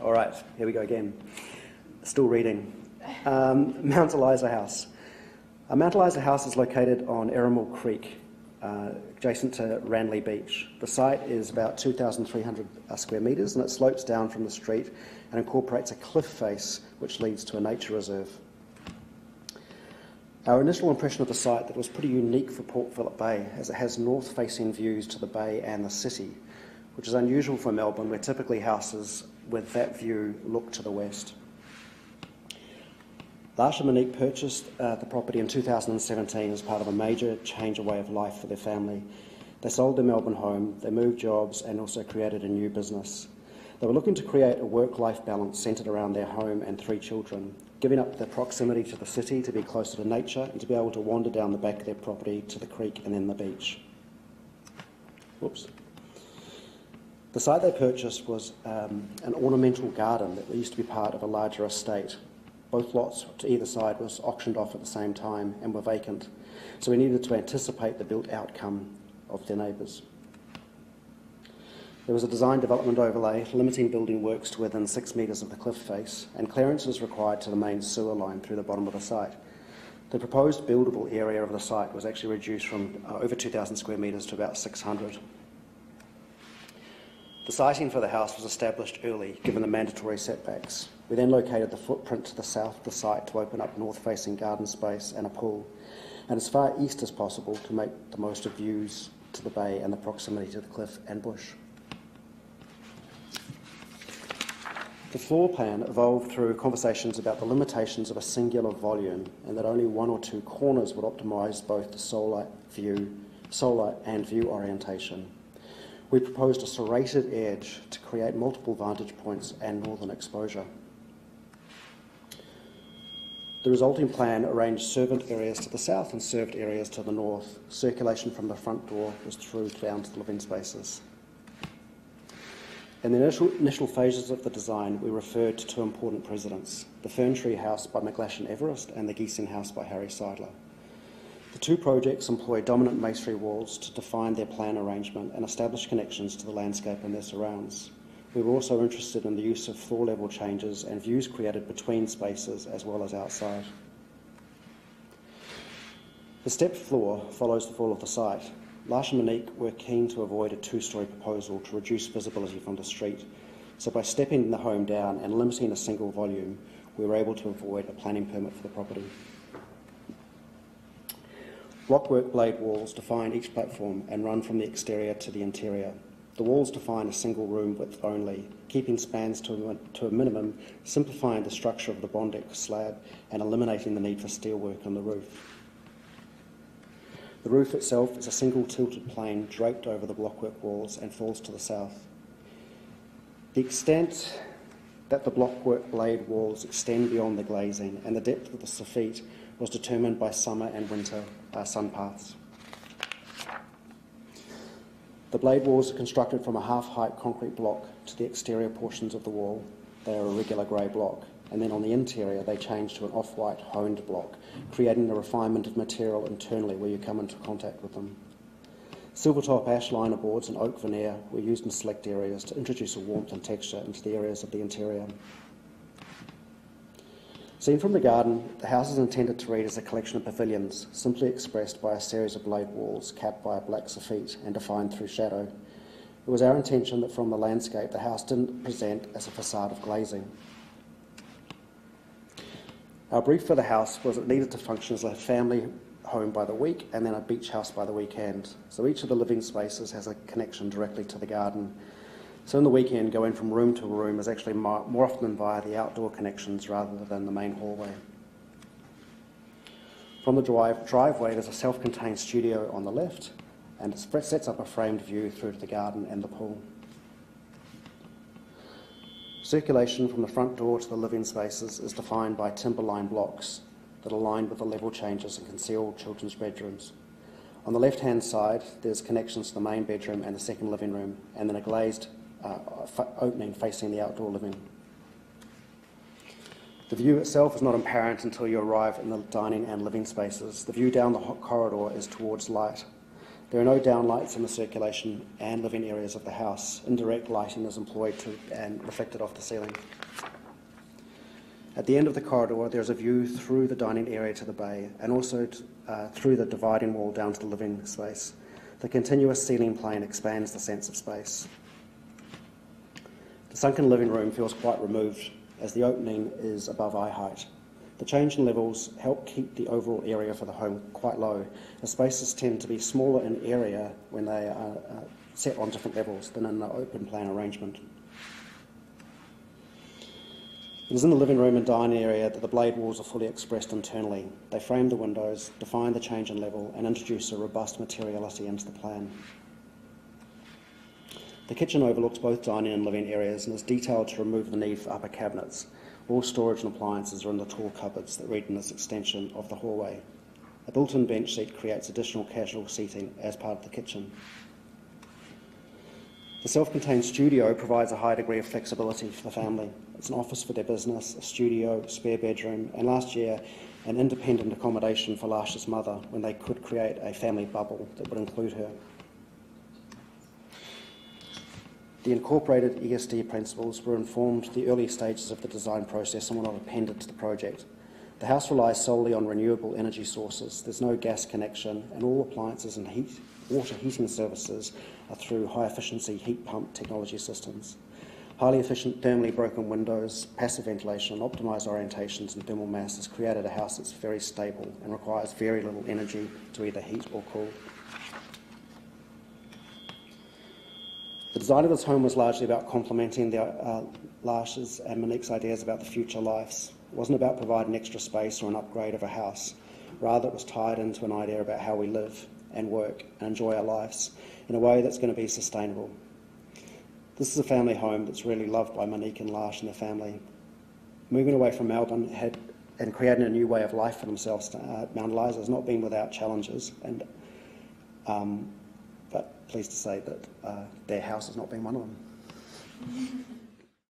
All right, here we go again. Still reading. Mount Eliza House. Mount Eliza House is located on Errimal Creek, adjacent to Ranley Beach. The site is about 2,300 square metres and it slopes down from the street and incorporates a cliff face which leads to a nature reserve. Our initial impression of the site that it was pretty unique for Port Phillip Bay, as it has north-facing views to the bay and the city, which is unusual for Melbourne, where typically houses with that view look to the west. Larsha and Monique purchased the property in 2017 as part of a major change of way of life for their family. They sold their Melbourne home, they moved jobs and also created a new business. They were looking to create a work-life balance centred around their home and 3 children, giving up the proximity to the city to be closer to nature and to be able to wander down the back of their property to the creek and then the beach. Whoops. The site they purchased was an ornamental garden that used to be part of a larger estate. Both lots to either side was auctioned off at the same time and were vacant, so we needed to anticipate the built outcome of their neighbours. There was a design development overlay limiting building works to within 6 metres of the cliff face, and clearance was required to the main sewer line through the bottom of the site. The proposed buildable area of the site was actually reduced from over 2,000 square metres to about 600. The siting for the house was established early, given the mandatory setbacks. We then located the footprint to the south of the site to open up north-facing garden space and a pool, and as far east as possible to make the most of views to the bay and the proximity to the cliff and bush. The floor plan evolved through conversations about the limitations of a singular volume and that only 1 or 2 corners would optimise both the solar and view orientation. We proposed a serrated edge to create multiple vantage points and northern exposure. The resulting plan arranged servant areas to the south and served areas to the north. Circulation from the front door was through down to the living spaces. In the initial phases of the design, we referred to 2 important precedents, the Fern Tree House by McGlashan Everest and the Geesing House by Harry Seidler. The 2 projects employ dominant masonry walls to define their plan arrangement and establish connections to the landscape and their surrounds. We were also interested in the use of floor level changes and views created between spaces as well as outside. The stepped floor follows the fall of the site. Larsha and Monique were keen to avoid a 2-storey proposal to reduce visibility from the street, so by stepping the home down and limiting a single volume, we were able to avoid a planning permit for the property. Blockwork blade walls define each platform and run from the exterior to the interior. The walls define a single room width only, keeping spans to a minimum, simplifying the structure of the Bondeck slab and eliminating the need for steelwork on the roof. The roof itself is a single tilted plane draped over the blockwork walls and falls to the south. The extent that the blockwork blade walls extend beyond the glazing and the depth of the soffit was determined by summer and winter sun paths. The blade walls are constructed from a half-height concrete block to the exterior portions of the wall. They are a regular grey block, and then on the interior they change to an off-white honed block, creating a refinement of material internally where you come into contact with them. Silvertop ash liner boards and oak veneer were used in select areas to introduce a warmth and texture into the areas of the interior. Seen from the garden, the house is intended to read as a collection of pavilions, simply expressed by a series of blade walls capped by a black soffit and defined through shadow. It was our intention that from the landscape the house didn't present as a facade of glazing. Our brief for the house was it needed to function as a family home by the week and then a beach house by the weekend. So each of the living spaces has a connection directly to the garden. So in the weekend, going from room to room is actually more often than via the outdoor connections rather than the main hallway. From the driveway, there's a self-contained studio on the left, and it sets up a framed view through to the garden and the pool. Circulation from the front door to the living spaces is defined by timber-line blocks that align with the level changes and conceal children's bedrooms. On the left-hand side, there's connections to the main bedroom and the second living room, and then a glazed opening facing the outdoor living. The view itself is not apparent until you arrive in the dining and living spaces. The view down the corridor is towards light. There are no downlights in the circulation and living areas of the house. Indirect lighting is employed and reflected off the ceiling. At the end of the corridor, there is a view through the dining area to the bay and also through the dividing wall down to the living space. The continuous ceiling plane expands the sense of space. The sunken living room feels quite removed as the opening is above eye height. The change in levels help keep the overall area for the home quite low, as spaces tend to be smaller in area when they are set on different levels than in the open plan arrangement. It is in the living room and dining area that the blade walls are fully expressed internally. They frame the windows, define the change in level, and introduce a robust materiality into the plan. The kitchen overlooks both dining and living areas and is detailed to remove the need for upper cabinets. All storage and appliances are in the tall cupboards that lead in this extension of the hallway. A built-in bench seat creates additional casual seating as part of the kitchen. The self-contained studio provides a high degree of flexibility for the family. It's an office for their business, a studio, spare bedroom, and last year an independent accommodation for Lash's mother when they could create a family bubble that would include her. The incorporated ESD principles were informed the early stages of the design process and were not appended to the project. The house relies solely on renewable energy sources. There's no gas connection, and all appliances and water heating services are through high-efficiency heat pump technology systems. Highly efficient thermally broken windows, passive ventilation, optimised orientations and thermal mass has created a house that's very stable and requires very little energy to either heat or cool. The design of this home was largely about complementing the Lash's and Monique's ideas about the future lives. It wasn't about providing extra space or an upgrade of a house. Rather, it was tied into an idea about how we live and work and enjoy our lives in a way that's going to be sustainable. This is a family home that's really loved by Monique and Lash and their family. Moving away from Melbourne and creating a new way of life for themselves, Mount Eliza has not been without challenges, and but pleased to say that their house has not been one of them.